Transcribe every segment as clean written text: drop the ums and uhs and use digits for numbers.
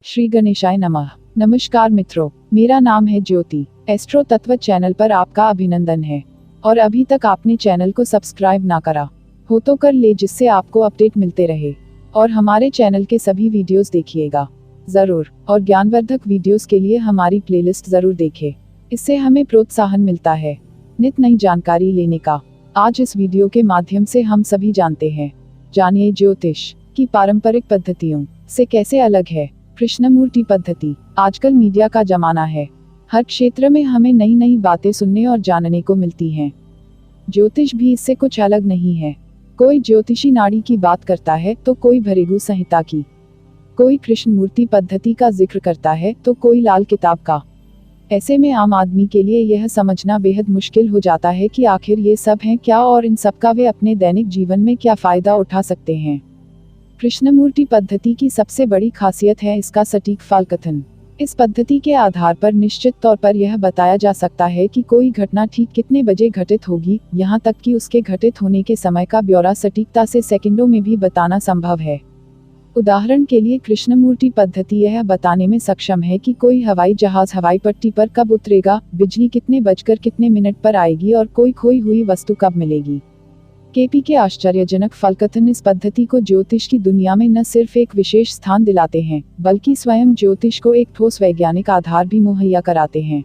श्री गणेशाय नमः। नमस्कार मित्रों, मेरा नाम है ज्योति। एस्ट्रो तत्व चैनल पर आपका अभिनंदन है। और अभी तक आपने चैनल को सब्सक्राइब ना करा हो तो कर ले, जिससे आपको अपडेट मिलते रहे। और हमारे चैनल के सभी वीडियोस देखिएगा जरूर, और ज्ञानवर्धक वीडियोस के लिए हमारी प्लेलिस्ट जरूर देखें। इससे हमें प्रोत्साहन मिलता है नित नई जानकारी लेने का। आज इस वीडियो के माध्यम से हम सभी जानते हैं, जानिए ज्योतिष की पारंपरिक पद्धतियों से कैसे अलग है कृष्णमूर्ति पद्धति। आजकल मीडिया का जमाना है, हर क्षेत्र में हमें नई नई बातें सुनने और जानने को मिलती हैं। ज्योतिष भी इससे कुछ अलग नहीं है। कोई ज्योतिषी नाड़ी की बात करता है तो कोई भृगु संहिता की, कोई कृष्णमूर्ति पद्धति का जिक्र करता है तो कोई लाल किताब का। ऐसे में आम आदमी के लिए यह समझना बेहद मुश्किल हो जाता है कि आखिर ये सब हैं क्या और इन सब का वे अपने दैनिक जीवन में क्या फायदा उठा सकते हैं। कृष्णमूर्ति पद्धति की सबसे बड़ी खासियत है इसका सटीक फल कथन। इस पद्धति के आधार पर निश्चित तौर पर यह बताया जा सकता है कि कोई घटना ठीक कितने बजे घटित होगी, यहाँ तक कि उसके घटित होने के समय का ब्यौरा सटीकता से सेकंडों में भी बताना संभव है। उदाहरण के लिए कृष्णमूर्ति पद्धति यह बताने में सक्षम है कि कोई हवाई जहाज हवाई पट्टी पर कब उतरेगा, बिजली कितने बजकर कितने मिनट पर आएगी और कोई खोई हुई वस्तु कब मिलेगी। केपी के आश्चर्यजनक फलकथन इस पद्धति को ज्योतिष की दुनिया में न सिर्फ एक विशेष स्थान दिलाते हैं, बल्कि स्वयं ज्योतिष को एक ठोस वैज्ञानिक आधार भी मुहैया कराते हैं।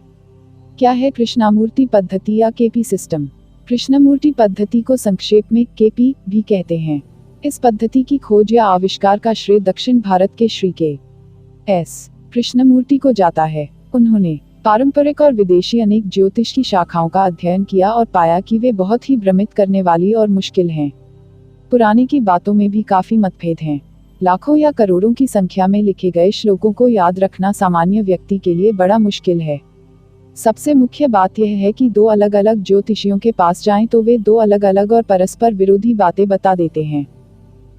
क्या है कृष्णमूर्ति पद्धति या केपी सिस्टम? कृष्णमूर्ति पद्धति को संक्षेप में केपी भी कहते हैं। इस पद्धति की खोज या आविष्कार का श्रेय दक्षिण भारत के श्री के एस कृष्णमूर्ति को जाता है। उन्होंने पारंपरिक और विदेशी अनेक ज्योतिष की शाखाओं का अध्ययन किया और पाया कि वे बहुत ही भ्रमित करने वाली और मुश्किल हैं। पुराने की बातों में भी काफी मतभेद हैं। लाखों या करोड़ों की संख्या में लिखे गए श्लोकों को याद रखना सामान्य व्यक्ति के लिए बड़ा मुश्किल है। सबसे मुख्य बात यह है कि दो अलग अलग ज्योतिषियों के पास जाएं तो वे दो अलग अलग और परस्पर विरोधी बातें बता देते हैं।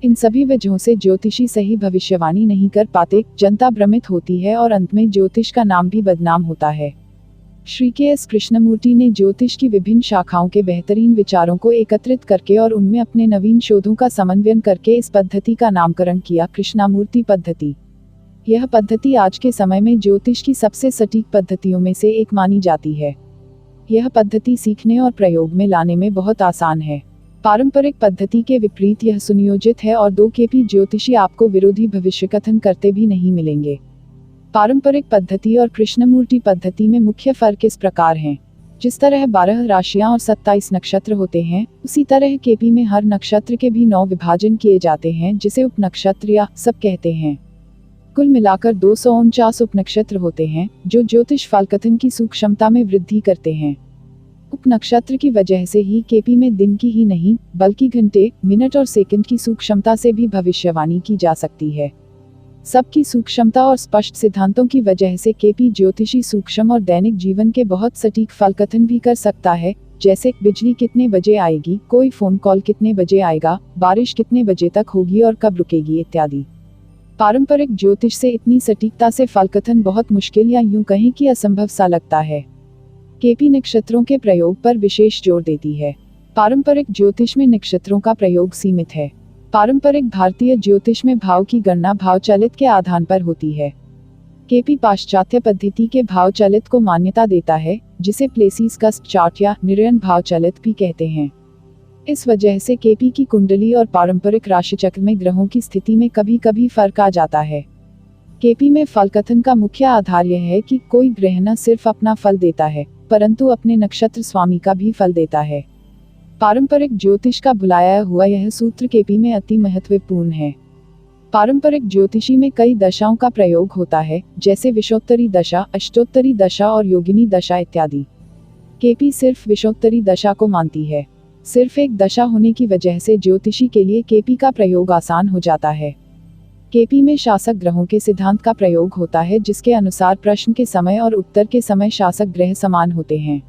इन सभी वजहों से ज्योतिषी सही भविष्यवाणी नहीं कर पाते, जनता भ्रमित होती है और अंत में ज्योतिष का नाम भी बदनाम होता है। श्री के एस कृष्णमूर्ति ने ज्योतिष की विभिन्न शाखाओं के बेहतरीन विचारों को एकत्रित करके और उनमें अपने नवीन शोधों का समन्वयन करके इस पद्धति का नामकरण किया कृष्णमूर्ति पद्धति। यह पद्धति आज के समय में ज्योतिष की सबसे सटीक पद्धतियों में से एक मानी जाती है। यह पद्धति सीखने और प्रयोग में लाने में बहुत आसान है। पारंपरिक पद्धति के विपरीत यह सुनियोजित है और दो केपी ज्योतिषी आपको विरोधी भविष्य कथन करते भी नहीं मिलेंगे। पारंपरिक पद्धति और कृष्णमूर्ति पद्धति में मुख्य फर्क इस प्रकार हैं। जिस तरह 12 राशियां और 27 नक्षत्र होते हैं, उसी तरह केपी में हर नक्षत्र के भी 9 विभाजन किए जाते हैं, जिसे उपनक्षत्र या सब कहते हैं। कुल मिलाकर 249 उपनक्षत्र होते हैं, जो ज्योतिष फलकथन की सूक्ष्मता में वृद्धि करते हैं। उपनक्षत्र की वजह से ही केपी में दिन की ही नहीं, बल्कि घंटे, मिनट और सेकंड की सूक्ष्मता से भी भविष्यवाणी की जा सकती है। सबकी सूक्ष्मता और स्पष्ट सिद्धांतों की वजह से केपी ज्योतिषी सूक्ष्म और दैनिक जीवन के बहुत सटीक फलकथन भी कर सकता है, जैसे बिजली कितने बजे आएगी, कोई फोन कॉल कितने बजे आएगा, बारिश कितने बजे तक होगी और कब रुकेगी इत्यादि। पारंपरिक ज्योतिष से इतनी सटीकता से फलकथन बहुत मुश्किल या यूं कहें कि असंभव सा लगता है। केपी नक्षत्रों के प्रयोग पर विशेष जोर देती है। पारंपरिक ज्योतिष में नक्षत्रों का प्रयोग सीमित है। पारंपरिक भारतीय ज्योतिष में भाव की गणना भाव चलित के आधार पर होती है। केपी पाश्चात्य पद्धति के भाव चलित को मान्यता देता है, जिसे प्लेसीज का चार्ट या निर्णय भाव चलित भी कहते हैं। इस वजह से केपी की कुंडली और पारंपरिक राशिचक्र में ग्रहों की स्थिति में कभी कभी फर्क आ जाता है। केपी में फलकथन का मुख्य आधार यह है कि कोई ग्रह न सिर्फ अपना फल देता है, परंतु अपने नक्षत्र स्वामी का भी फल देता है। पारंपरिक ज्योतिष का भुलाया हुआ यह सूत्र केपी में अति महत्वपूर्ण है। पारंपरिक ज्योतिषी में कई दशाओं का प्रयोग होता है, जैसे विषोत्तरी दशा, अष्टोत्तरी दशा और योगिनी दशा इत्यादि। केपी सिर्फ विषोत्तरी दशा को मानती है। सिर्फ एक दशा होने की वजह से ज्योतिषी के लिए केपी का प्रयोग आसान हो जाता है। केपी में शासक ग्रहों के सिद्धांत का प्रयोग होता है, जिसके अनुसार प्रश्न के समय और उत्तर के समय शासक ग्रह समान होते हैं।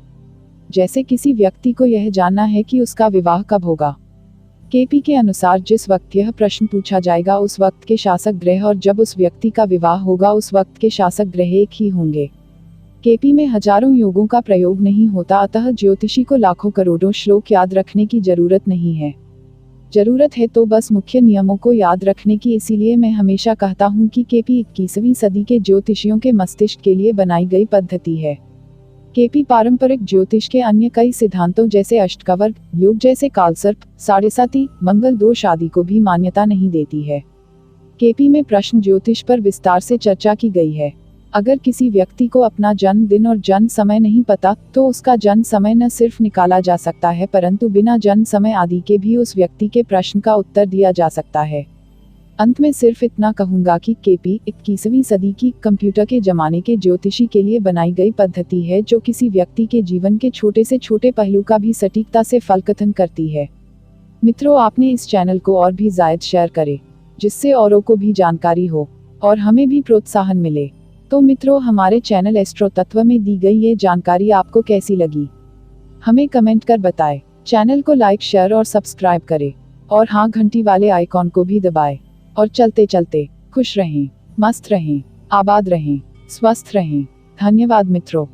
जैसे किसी व्यक्ति को यह जानना है कि उसका विवाह कब होगा। केपी के अनुसार जिस वक्त यह प्रश्न पूछा जाएगा उस वक्त के शासक ग्रह और जब उस व्यक्ति का विवाह होगा उस वक्त के शासक ग्रह एक ही होंगे। केपी में हजारों योगों का प्रयोग नहीं होता, अतः ज्योतिषी को लाखों करोड़ों श्लोक याद रखने की जरूरत नहीं है। जरूरत है तो बस मुख्य नियमों को याद रखने की। इसीलिए मैं हमेशा कहता हूँ कि केपी 21वीं सदी के ज्योतिषियों के मस्तिष्क के लिए बनाई गई पद्धति है। केपी पारंपरिक ज्योतिष के अन्य कई सिद्धांतों जैसे अष्टकवर्ग योग जैसे कालसर्प, साढ़ेसाती, मंगल दोष आदि को भी मान्यता नहीं देती है। केपी में प्रश्न ज्योतिष पर विस्तार से चर्चा की गई है। अगर किसी व्यक्ति को अपना जन्म दिन और जन्म समय नहीं पता तो उसका जन्म समय न सिर्फ निकाला जा सकता है परंतु बिना जन्म समय आदि के भी उस व्यक्ति के प्रश्न का उत्तर दिया जा सकता है। अंत में सिर्फ इतना कहूंगा कि केपी 21वीं सदी की कंप्यूटर के जमाने के ज्योतिषी के लिए बनाई गई पद्धति है जो किसी व्यक्ति के जीवन के छोटे से छोटे पहलू का भी सटीकता से फलकथन करती है। मित्रों, आपने इस चैनल को और भी ज़्यादा शेयर करें जिससे औरों को भी जानकारी हो और हमें भी प्रोत्साहन मिले। तो मित्रों, हमारे चैनल एस्ट्रो तत्व में दी गई ये जानकारी आपको कैसी लगी हमें कमेंट कर बताएं। चैनल को लाइक शेयर और सब्सक्राइब करें और हाँ, घंटी वाले आइकॉन को भी दबाएं। और चलते चलते खुश रहें, मस्त रहें, आबाद रहें, स्वस्थ रहें। धन्यवाद मित्रों।